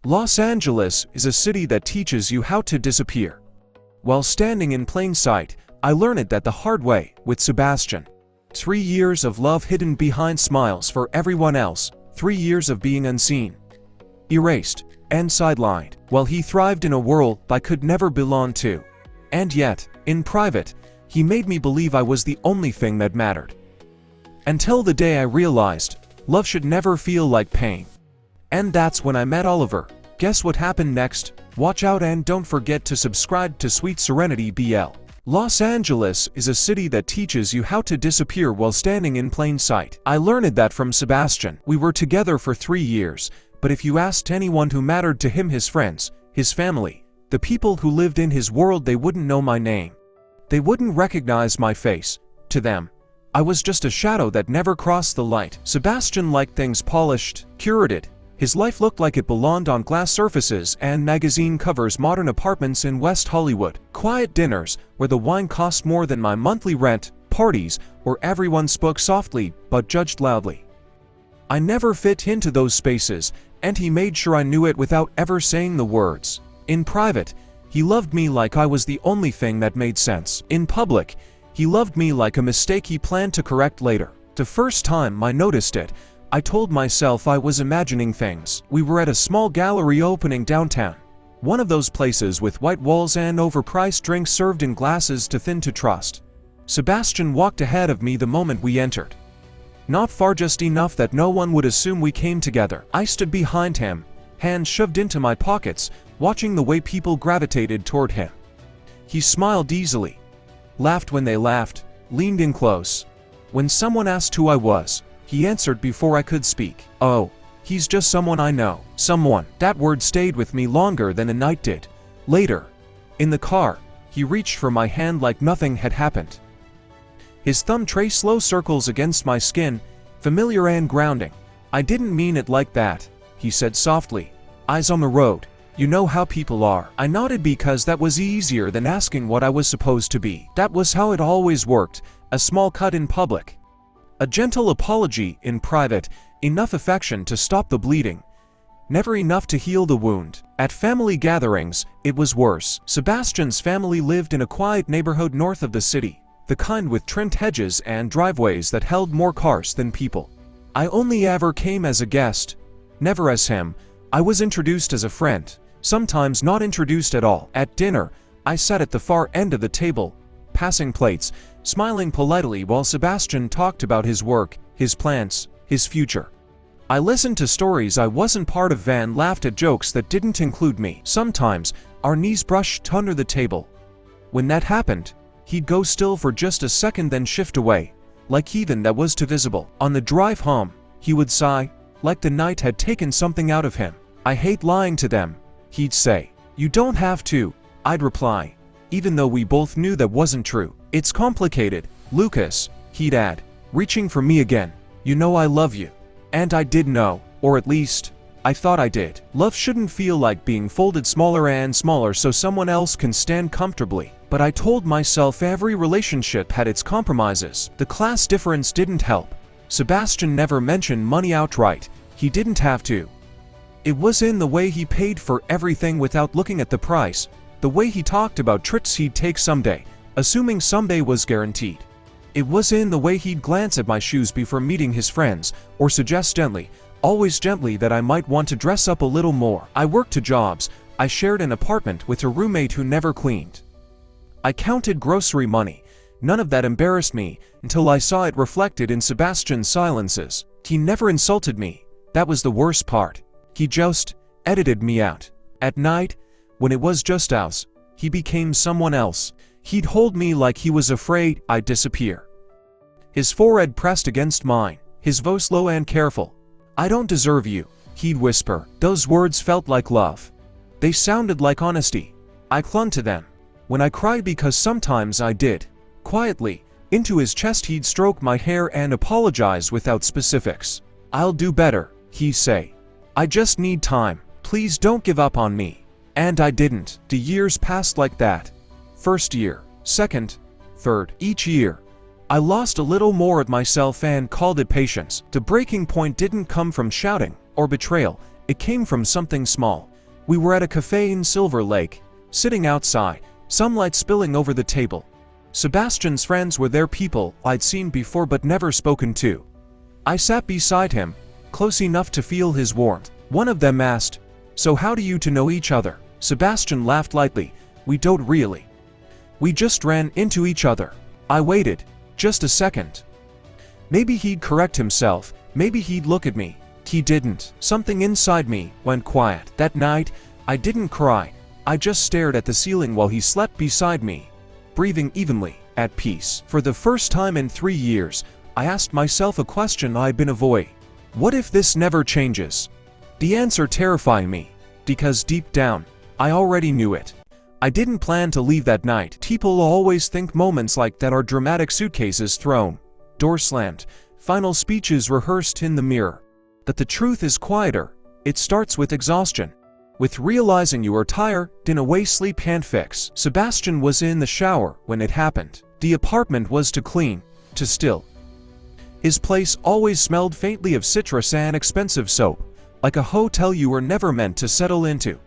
Los Angeles is a city that teaches you how to disappear. While standing in plain sight, I learned that the hard way with Sebastian. 3 years of love hidden behind smiles for everyone else, 3 years of being unseen, erased, and sidelined, while he thrived in a world I could never belong to. And yet, in private, he made me believe I was the only thing that mattered. Until the day I realized, love should never feel like pain. And that's when I met Oliver. Guess what happened next? Watch out and don't forget to subscribe to Sweet Serenity BL. Los Angeles is a city that teaches you how to disappear while standing in plain sight. I learned that from Sebastian. We were together for 3 years, but if you asked anyone who mattered to him, his friends, his family, the people who lived in his world, they wouldn't know my name. They wouldn't recognize my face. To them, I was just a shadow that never crossed the light. Sebastian liked things polished, curated. His life looked like it belonged on glass surfaces and magazine covers, modern apartments in West Hollywood, quiet dinners where the wine cost more than my monthly rent, parties where everyone spoke softly but judged loudly. I never fit into those spaces, and he made sure I knew it without ever saying the words. In private, he loved me like I was the only thing that made sense. In public, he loved me like a mistake he planned to correct later. The first time I noticed it, I told myself I was imagining things. We were at a small gallery opening downtown. One of those places with white walls and overpriced drinks served in glasses too thin to trust. Sebastian walked ahead of me the moment we entered. Not far, just enough that no one would assume we came together. I stood behind him, hands shoved into my pockets, watching the way people gravitated toward him. He smiled easily, laughed when they laughed, leaned in close. When someone asked who I was, he answered before I could speak. "Oh, he's just someone I know." Someone. That word stayed with me longer than a night did. Later, in the car, he reached for my hand like nothing had happened. His thumb traced slow circles against my skin, familiar and grounding. "I didn't mean it like that," he said softly. "Eyes on the road. You know how people are." I nodded because that was easier than asking what I was supposed to be. That was how it always worked, a small cut in public, a gentle apology in private, enough affection to stop the bleeding, never enough to heal the wound. At family gatherings, it was worse. Sebastian's family lived in a quiet neighborhood north of the city, the kind with trimmed hedges and driveways that held more cars than people. I only ever came as a guest, never as him. I was introduced as a friend, sometimes not introduced at all. At dinner, I sat at the far end of the table, passing plates, smiling politely while Sebastian talked about his work, his plans, his future. I listened to stories I wasn't part of and laughed at jokes that didn't include me. Sometimes, our knees brushed under the table. When that happened, he'd go still for just a second, then shift away, like heathen that was too visible. On the drive home, he would sigh, like the night had taken something out of him. "I hate lying to them," he'd say. "You don't have to," I'd reply, even though we both knew that wasn't true. "It's complicated, Lucas," he'd add, reaching for me again. "You know I love you." And I did know, or at least, I thought I did. Love shouldn't feel like being folded smaller and smaller so someone else can stand comfortably. But I told myself every relationship had its compromises. The class difference didn't help. Sebastian never mentioned money outright. He didn't have to. It was in the way he paid for everything without looking at the price, the way he talked about trips he'd take someday, assuming someday was guaranteed. It was in the way he'd glance at my shoes before meeting his friends, or suggest gently, always gently, that I might want to dress up a little more. I worked 2 jobs. I shared an apartment with a roommate who never cleaned. I counted grocery money. None of that embarrassed me until I saw it reflected in Sebastian's silences. He never insulted me. That was the worst part. He just edited me out. At night, when it was just us, he became someone else. He'd hold me like he was afraid I'd disappear. His forehead pressed against mine, his voice low and careful. "I don't deserve you," he'd whisper. Those words felt like love. They sounded like honesty. I clung to them. When I cried, because sometimes I did, quietly, into his chest, he'd stroke my hair and apologize without specifics. "I'll do better," he'd say. "I just need time. Please don't give up on me." And I didn't. The years passed like that. First year, second, third. Each year, I lost a little more of myself and called it patience. The breaking point didn't come from shouting or betrayal. It came from something small. We were at a cafe in Silver Lake, sitting outside, sunlight spilling over the table. Sebastian's friends were there, people I'd seen before but never spoken to. I sat beside him, close enough to feel his warmth. One of them asked, "So how do you two know each other?" Sebastian laughed lightly. "We don't really. We just ran into each other." I waited, just a second. Maybe he'd correct himself, maybe he'd look at me. He didn't. Something inside me went quiet. That night, I didn't cry. I just stared at the ceiling while he slept beside me, breathing evenly, at peace. For the first time in 3 years, I asked myself a question I'd been avoiding. What if this never changes? The answer terrified me, because deep down, I already knew it. I didn't plan to leave that night. People always think moments like that are dramatic, suitcases thrown, doors slammed, final speeches rehearsed in the mirror. But the truth is quieter. It starts with exhaustion, with realizing you are tired in a way sleep can't fix. Sebastian was in the shower when it happened. The apartment was too clean, too still. His place always smelled faintly of citrus and expensive soap, like a hotel you were never meant to settle into.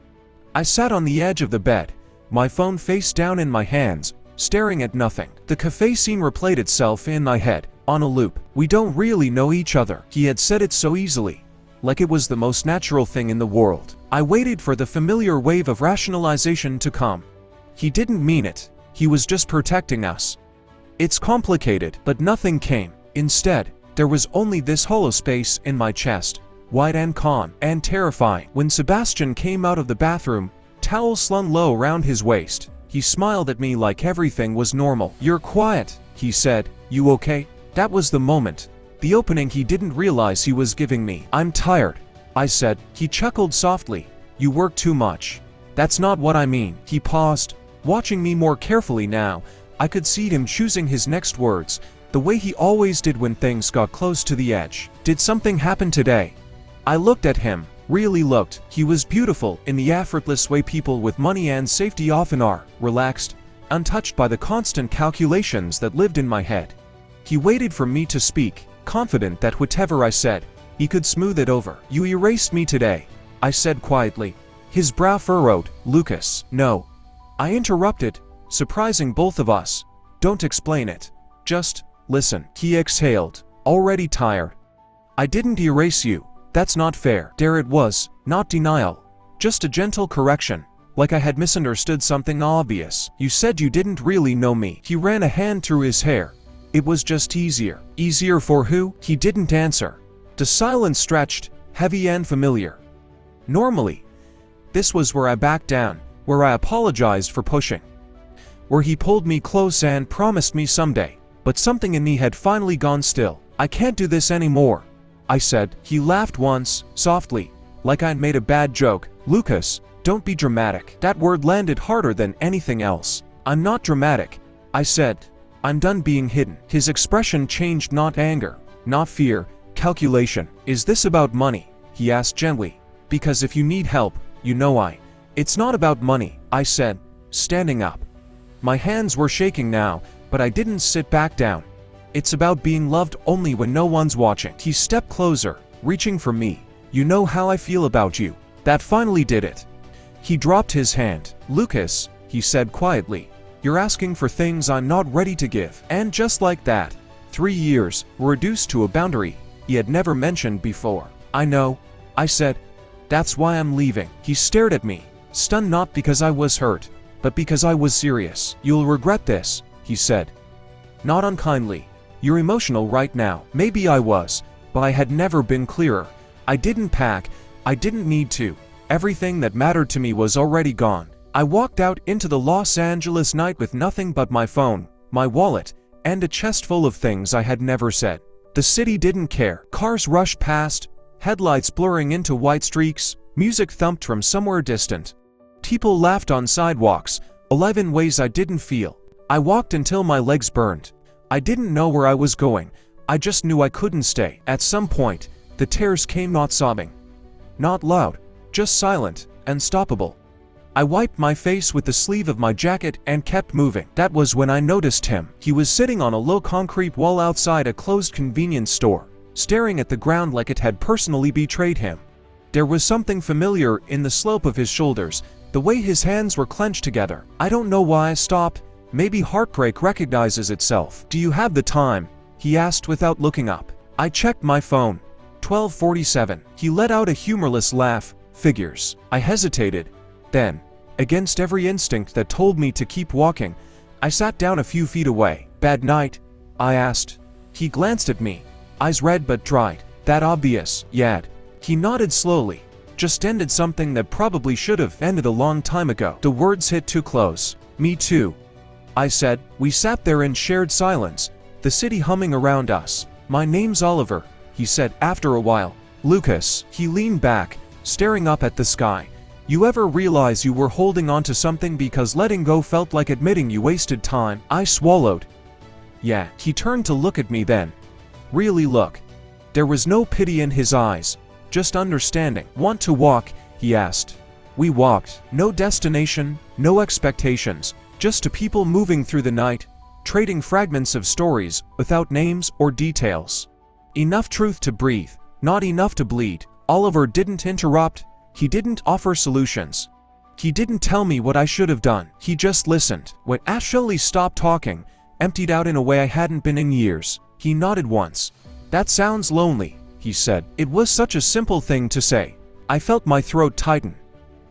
I sat on the edge of the bed, my phone face down in my hands, staring at nothing. The cafe scene replayed itself in my head, on a loop. "We don't really know each other." He had said it so easily, like it was the most natural thing in the world. I waited for the familiar wave of rationalization to come. He didn't mean it. He was just protecting us. It's complicated, but nothing came. Instead, there was only this hollow space in my chest, wide and calm and terrifying. When Sebastian came out of the bathroom, towel slung low around his waist, he smiled at me like everything was normal. "You're quiet," he said. "You okay?" That was the moment, the opening he didn't realize he was giving me. "I'm tired," I said. He chuckled softly. "You work too much." "That's not what I mean." He paused, watching me more carefully now. I could see him choosing his next words, the way he always did when things got close to the edge. "Did something happen today?" I looked at him, really looked. He was beautiful in the effortless way people with money and safety often are, relaxed, untouched by the constant calculations that lived in my head. He waited for me to speak, confident that whatever I said, he could smooth it over. "You erased me today," I said quietly. His brow furrowed. "Lucas." "No." I interrupted, surprising both of us. "Don't explain it. Just listen." He exhaled, already tired. "I didn't erase you. That's not fair." There it was, not denial, just a gentle correction, like I had misunderstood something obvious. "You said you didn't really know me." He ran a hand through his hair. "It was just easier." "Easier for who?" He didn't answer. The silence stretched, heavy and familiar. Normally, this was where I backed down, where I apologized for pushing, where he pulled me close and promised me someday. But something in me had finally gone still. "I can't do this anymore," I said. He laughed once, softly, like I'd made a bad joke. "Lucas, don't be dramatic." That word landed harder than anything else. "I'm not dramatic," I said. "I'm done being hidden." His expression changed, not anger, not fear, calculation. "Is this about money?" he asked gently. "Because if you need help, you know I." "It's not about money," I said, standing up. My hands were shaking now, but I didn't sit back down. "It's about being loved only when no one's watching." He stepped closer, reaching for me. "You know how I feel about you." That finally did it. He dropped his hand. "Lucas," he said quietly, "you're asking for things I'm not ready to give." And just like that, 3 years were reduced to a boundary he had never mentioned before. "I know," I said. "That's why I'm leaving." He stared at me, stunned, not because I was hurt, but because I was serious. "You'll regret this," he said. Not unkindly. "You're emotional right now." Maybe I was, but I had never been clearer. I didn't pack. I didn't need to. Everything that mattered to me was already gone. I walked out into the Los Angeles night with nothing but my phone, my wallet, and a chest full of things I had never said. The city didn't care. Cars rushed past, headlights blurring into white streaks, music thumped from somewhere distant. People laughed on sidewalks, 11 ways I didn't feel. I walked until my legs burned. I didn't know where I was going. I just knew I couldn't stay. At some point, the tears came, not sobbing, not loud, just silent, unstoppable. I wiped my face with the sleeve of my jacket and kept moving. That was when I noticed him. He was sitting on a low concrete wall outside a closed convenience store, staring at the ground like it had personally betrayed him. There was something familiar in the slope of his shoulders, the way his hands were clenched together. I don't know why I stopped. Maybe heartbreak recognizes itself. "Do you have the time?" he asked without looking up. I checked my phone. 12:47. He let out a humorless laugh. "Figures." I hesitated. Then, against every instinct that told me to keep walking, I sat down a few feet away. "Bad night?" I asked. He glanced at me, eyes red but dried. "That obvious, yet." He nodded slowly. "Just ended something that probably should have ended a long time ago." The words hit too close. "Me too," I said. We sat there in shared silence, the city humming around us. "My name's Oliver," he said after a while. "Lucas." He leaned back, staring up at the sky. "You ever realize you were holding on to something because letting go felt like admitting you wasted time?" I swallowed. "Yeah." He turned to look at me then. Really look. There was no pity in his eyes, just understanding. "Want to walk?" he asked. We walked. No destination, no expectations, just two people moving through the night, trading fragments of stories without names or details. Enough truth to breathe, not enough to bleed. Oliver didn't interrupt. He didn't offer solutions. He didn't tell me what I should have done. He just listened. When I actually stopped talking, emptied out in a way I hadn't been in years, he nodded once. "That sounds lonely," he said. It was such a simple thing to say. I felt my throat tighten.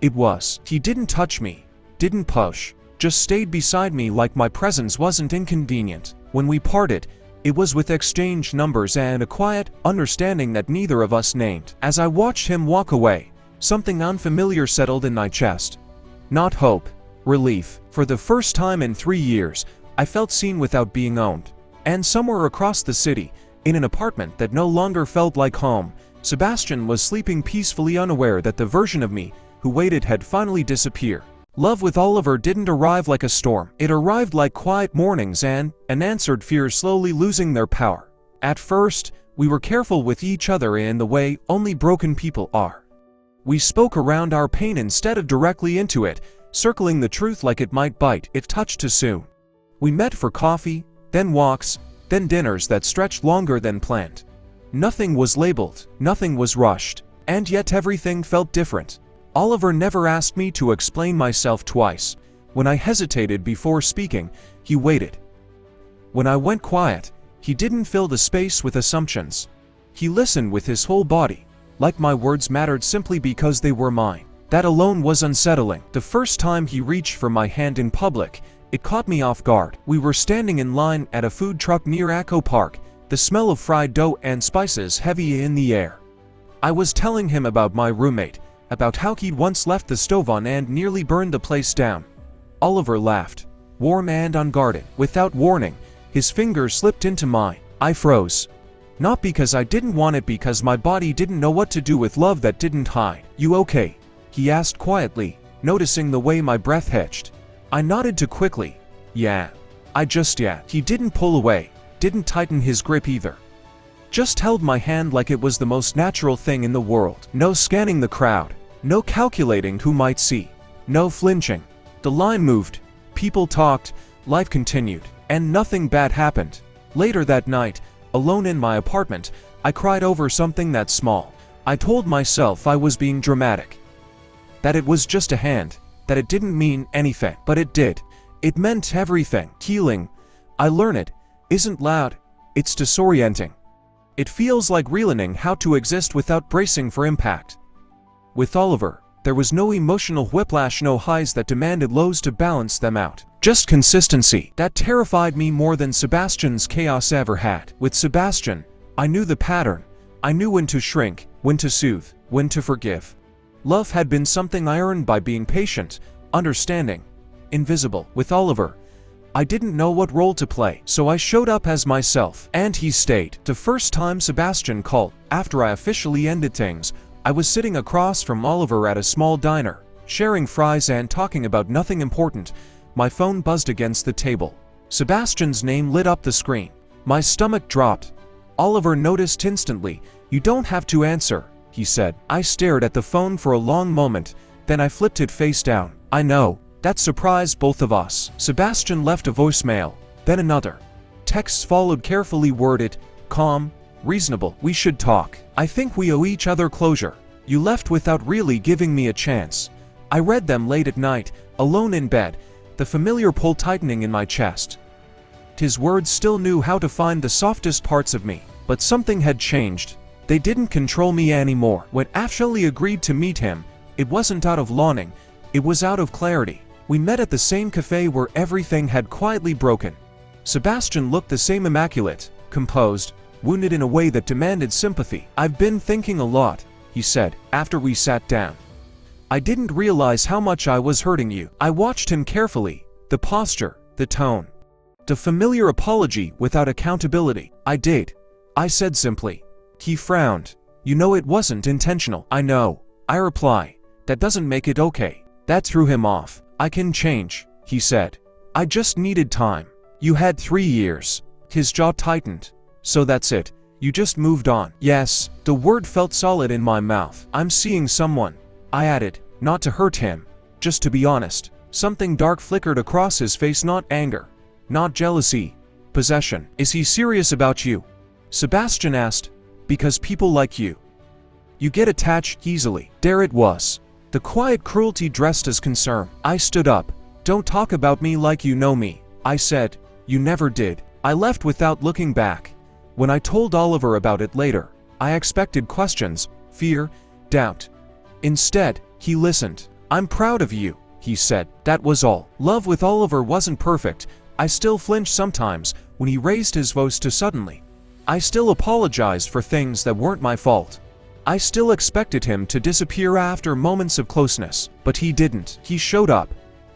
It was. He didn't touch me, didn't push, just stayed beside me like my presence wasn't inconvenient. When we parted, it was with exchanged numbers and a quiet understanding that neither of us named. As I watched him walk away, something unfamiliar settled in my chest. Not hope, relief. For the first time in 3 years, I felt seen without being owned. And somewhere across the city, in an apartment that no longer felt like home, Sebastian was sleeping peacefully, unaware that the version of me who waited had finally disappeared. Love with Oliver didn't arrive like a storm. It arrived like quiet mornings and unanswered fears slowly losing their power. At first, we were careful with each other in the way only broken people are. We spoke around our pain instead of directly into it, circling the truth like it might bite if touched too soon. We met for coffee, then walks, then dinners that stretched longer than planned. Nothing was labeled, nothing was rushed, and yet everything felt different. Oliver never asked me to explain myself twice. When I hesitated before speaking, he waited. When I went quiet, he didn't fill the space with assumptions. He listened with his whole body, like my words mattered simply because they were mine. That alone was unsettling. The first time he reached for my hand in public, it caught me off guard. We were standing in line at a food truck near Echo Park, the smell of fried dough and spices heavy in the air. I was telling him about my roommate, about how he'd once left the stove on and nearly burned the place down. Oliver laughed, warm and unguarded. Without warning, his fingers slipped into mine. I froze. Not because I didn't want it, because my body didn't know what to do with love that didn't hide. "You okay?" he asked quietly, noticing the way my breath hitched. I nodded too quickly. "Yeah. Yeah." He didn't pull away, didn't tighten his grip either. Just held my hand like it was the most natural thing in the world. No scanning the crowd, no calculating who might see, no flinching. The line moved, people talked, life continued, and nothing bad happened. Later that night, alone in my apartment, I cried over something that small. I told myself I was being dramatic, that it was just a hand, that it didn't mean anything, but it did. It meant everything. Healing, I learn it, isn't loud, it's disorienting. It feels like relearning how to exist without bracing for impact. With Oliver, there was no emotional whiplash, no highs that demanded lows to balance them out. Just consistency. That terrified me more than Sebastian's chaos ever had. With Sebastian, I knew the pattern. I knew when to shrink, when to soothe, when to forgive. Love had been something I earned by being patient, understanding, invisible. With Oliver, I didn't know what role to play, so I showed up as myself, and he stayed. The first time Sebastian called, after I officially ended things, I was sitting across from Oliver at a small diner, sharing fries and talking about nothing important. My phone buzzed against the table. Sebastian's name lit up the screen. My stomach dropped. Oliver noticed instantly. "You don't have to answer," he said. I stared at the phone for a long moment, then I flipped it face down. "I know." That surprised both of us. Sebastian left a voicemail, then another. Texts followed, carefully worded, calm, reasonable. "We should talk. I think we owe each other closure." You left without really giving me a chance. I read them late at night, alone in bed, the familiar pull tightening in my chest. His words still knew how to find the softest parts of me, but something had changed. They didn't control me anymore. When I actually agreed to meet him, it wasn't out of longing, it was out of clarity. We met at the same cafe where everything had quietly broken. Sebastian looked the same, immaculate, composed, wounded in a way that demanded sympathy. "I've been thinking a lot," he said, after we sat down. "I didn't realize how much I was hurting you." I watched him carefully, the posture, the tone. The familiar apology without accountability. "I did," I said simply. He frowned. "You know it wasn't intentional." "I know," I reply. "That doesn't make it okay." That threw him off. "I can change," he said. "I just needed time." "You had 3 years." His jaw tightened. "So that's it. You just moved on." "Yes." The word felt solid in my mouth. "I'm seeing someone," I added, not to hurt him, just to be honest. Something dark flickered across his face, not anger, not jealousy, possession. "Is he serious about you?" Sebastian asked. "Because people like you get attached easily." There it was. The quiet cruelty dressed as concern. I stood up. "Don't talk about me like you know me," I said. "You never did." I left without looking back. When I told Oliver about it later, I expected questions, fear, doubt. Instead, he listened. "I'm proud of you," he said. That was all. Love with Oliver wasn't perfect. I still flinched sometimes when he raised his voice too suddenly. I still apologized for things that weren't my fault. I still expected him to disappear after moments of closeness, but he didn't. He showed up.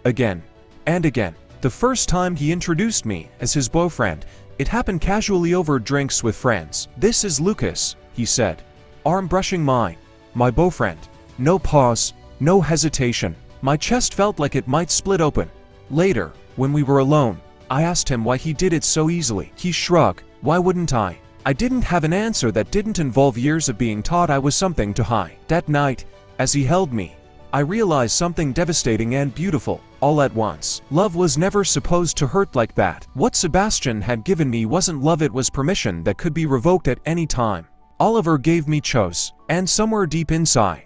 Again. And again. The first time he introduced me as his boyfriend, it happened casually over drinks with friends. "This is Lucas," he said, arm brushing mine. "My boyfriend." No pause, no hesitation. My chest felt like it might split open. Later, when we were alone, I asked him why he did it so easily. He shrugged. Why wouldn't I? I didn't have an answer that didn't involve years of being taught I was something to hide. That night, as he held me, I realized something devastating and beautiful, all at once. Love was never supposed to hurt like that. What Sebastian had given me wasn't love, it was permission that could be revoked at any time. Oliver gave me choice, and somewhere deep inside,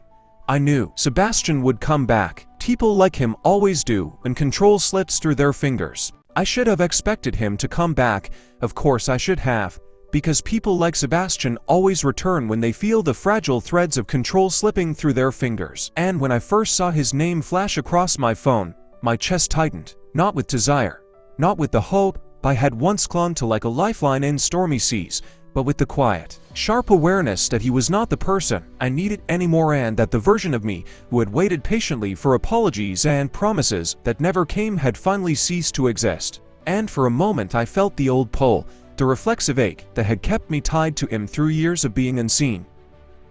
I knew Sebastian would come back. People like him always do when control slips through their fingers. I should have expected him to come back, of course I should have, because people like Sebastian always return when they feel the fragile threads of control slipping through their fingers. And when I first saw his name flash across my phone, my chest tightened, not with desire, not with the hope I had once clung to like a lifeline in stormy seas, but with the quiet, sharp awareness that he was not the person I needed anymore, and that the version of me who had waited patiently for apologies and promises that never came had finally ceased to exist. And for a moment I felt the old pull, the reflexive ache that had kept me tied to him through years of being unseen.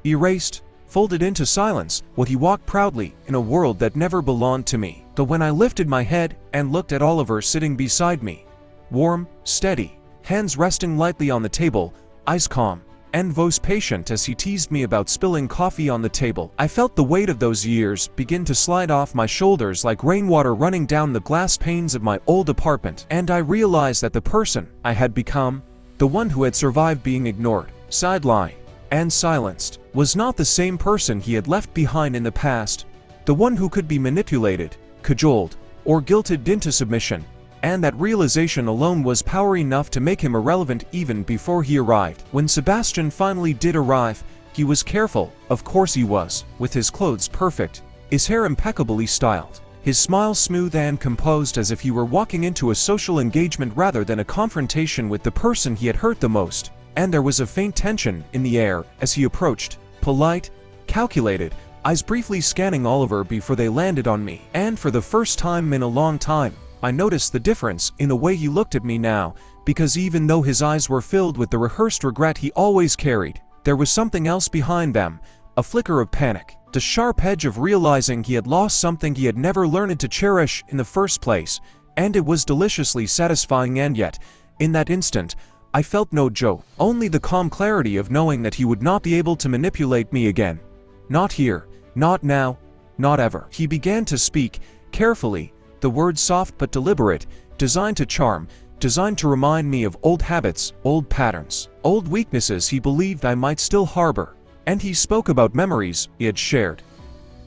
Erased, folded into silence, while he walked proudly in a world that never belonged to me. But when I lifted my head and looked at Oliver sitting beside me, warm, steady, hands resting lightly on the table, eyes calm, and voice patient as he teased me about spilling coffee on the table, I felt the weight of those years begin to slide off my shoulders like rainwater running down the glass panes of my old apartment. And I realized that the person I had become, the one who had survived being ignored, sidelined, and silenced, was not the same person he had left behind in the past, the one who could be manipulated, cajoled, or guilted into submission. And that realization alone was power enough to make him irrelevant even before he arrived. When Sebastian finally did arrive, he was careful, of course he was, with his clothes perfect, his hair impeccably styled, his smile smooth and composed, as if he were walking into a social engagement rather than a confrontation with the person he had hurt the most. And there was a faint tension in the air as he approached, polite, calculated, eyes briefly scanning Oliver before they landed on me. And for the first time in a long time, I noticed the difference in the way he looked at me now, because even though his eyes were filled with the rehearsed regret he always carried, there was something else behind them, a flicker of panic, the sharp edge of realizing he had lost something he had never learned to cherish in the first place. And it was deliciously satisfying, and yet, in that instant, I felt no joy, only the calm clarity of knowing that he would not be able to manipulate me again. Not here, not now, not ever. He began to speak, carefully, the words soft but deliberate, designed to charm, designed to remind me of old habits, old patterns, old weaknesses he believed I might still harbor. And he spoke about memories he had shared.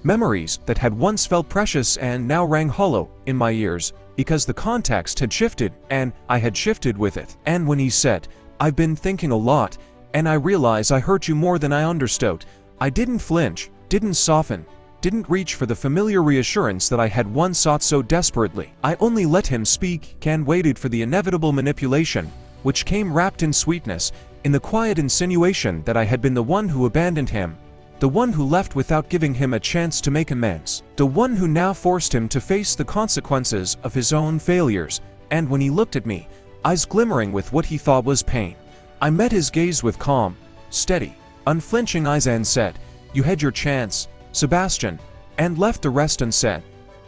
Memories that had once felt precious and now rang hollow in my ears because the context had shifted and I had shifted with it. And when he said, "I've been thinking a lot, and I realize I hurt you more than I understood," I didn't flinch, didn't soften, didn't reach for the familiar reassurance that I had once sought so desperately. I only let him speak and waited for the inevitable manipulation, which came wrapped in sweetness, in the quiet insinuation that I had been the one who abandoned him, the one who left without giving him a chance to make amends, the one who now forced him to face the consequences of his own failures. And when he looked at me, eyes glimmering with what he thought was pain, I met his gaze with calm, steady, unflinching eyes and said, "You had your chance, Sebastian," and left the rest unsaid,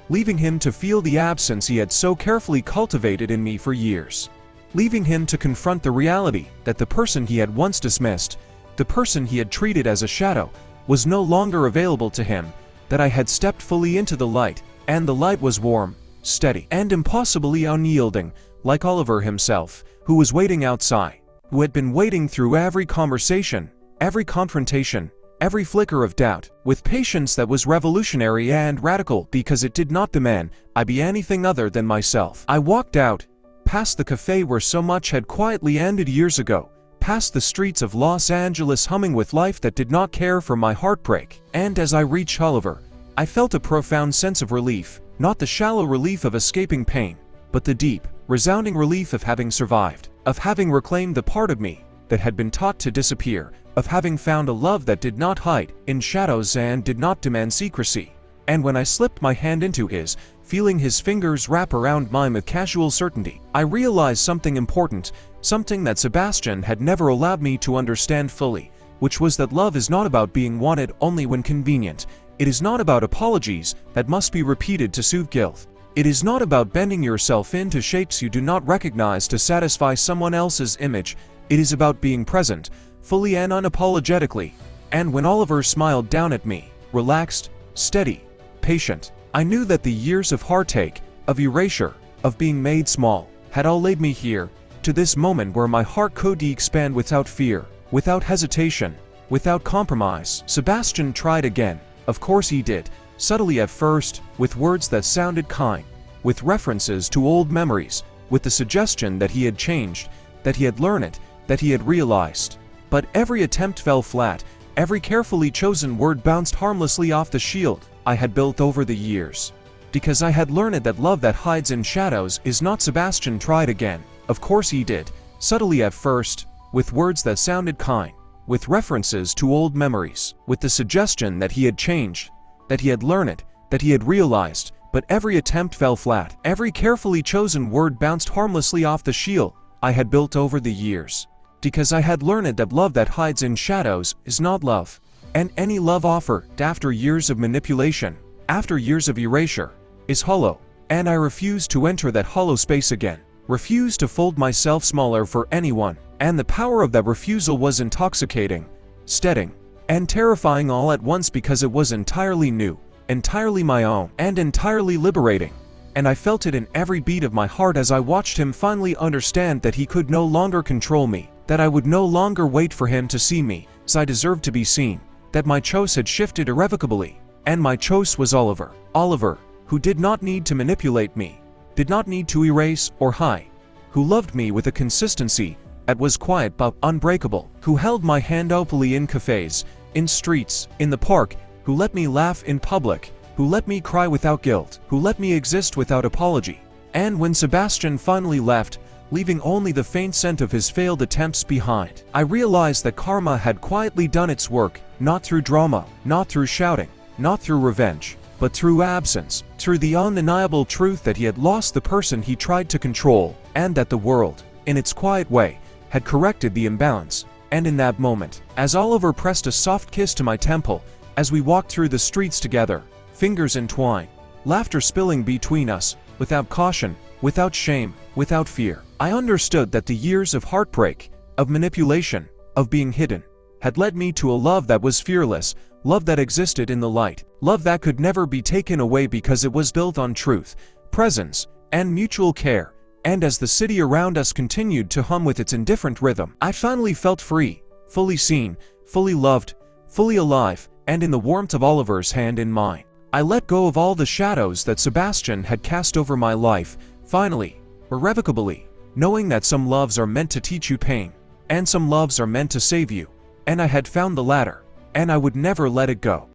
leaving him to feel the absence he had so carefully cultivated in me for years, leaving him to confront the reality that the person he had once dismissed, the person he had treated as a shadow, was no longer available to him, that I had stepped fully into the light, and the light was warm, steady, and impossibly unyielding, like Oliver himself, who was waiting outside, who had been waiting through every conversation, every confrontation, every flicker of doubt, with patience that was revolutionary and radical because it did not demand I be anything other than myself. I walked out, past the cafe where so much had quietly ended years ago, past the streets of Los Angeles humming with life that did not care for my heartbreak, and as I reached Oliver, I felt a profound sense of relief, not the shallow relief of escaping pain, but the deep, resounding relief of having survived, of having reclaimed the part of me that had been taught to disappear, of having found a love that did not hide in shadows and did not demand secrecy. And when I slipped my hand into his, feeling his fingers wrap around mine with casual certainty, I realized something important, something that Sebastian had never allowed me to understand fully, which was that love is not about being wanted only when convenient. It is not about apologies that must be repeated to soothe guilt. It is not about bending yourself into shapes you do not recognize to satisfy someone else's image. It is about being present, fully and unapologetically. And when Oliver smiled down at me, relaxed, steady, patient, I knew that the years of heartache, of erasure, of being made small, had all laid me here, to this moment where my heart could expand without fear, without hesitation, without compromise. Sebastian tried again. Of course he did, subtly at first, with words that sounded kind, with references to old memories, with the suggestion that he had changed, that he had learned it, that he had realized. But every attempt fell flat, every carefully chosen word bounced harmlessly off the shield I had built over the years. Because I had learned that love that hides in shadows is not. Sebastian tried again. Of course he did, subtly at first, with words that sounded kind, with references to old memories, with the suggestion that he had changed, that he had learned it, that he had realized. But every attempt fell flat, every carefully chosen word bounced harmlessly off the shield I had built over the years. Because I had learned that love that hides in shadows is not love. And any love offered after years of manipulation, after years of erasure, is hollow. And I refused to enter that hollow space again, refused to fold myself smaller for anyone. And the power of that refusal was intoxicating, steadying, and terrifying all at once because it was entirely new, entirely my own, and entirely liberating. And I felt it in every beat of my heart as I watched him finally understand that he could no longer control me, that I would no longer wait for him to see me as I deserved to be seen, that my choice had shifted irrevocably, and my choice was Oliver. Oliver, who did not need to manipulate me, did not need to erase or hide, who loved me with a consistency that was quiet but unbreakable, who held my hand openly in cafes, in streets, in the park, who let me laugh in public, who let me cry without guilt, who let me exist without apology. And when Sebastian finally left, leaving only the faint scent of his failed attempts behind, I realized that karma had quietly done its work, not through drama, not through shouting, not through revenge, but through absence, through the undeniable truth that he had lost the person he tried to control, and that the world, in its quiet way, had corrected the imbalance. And in that moment, as Oliver pressed a soft kiss to my temple, as we walked through the streets together, fingers entwined, laughter spilling between us, without caution, without shame, without fear, I understood that the years of heartbreak, of manipulation, of being hidden, had led me to a love that was fearless, love that existed in the light, love that could never be taken away because it was built on truth, presence, and mutual care. And as the city around us continued to hum with its indifferent rhythm, I finally felt free, fully seen, fully loved, fully alive, and in the warmth of Oliver's hand in mine. I let go of all the shadows that Sebastian had cast over my life, finally, irrevocably, knowing that some loves are meant to teach you pain, and some loves are meant to save you, and I had found the latter, and I would never let it go.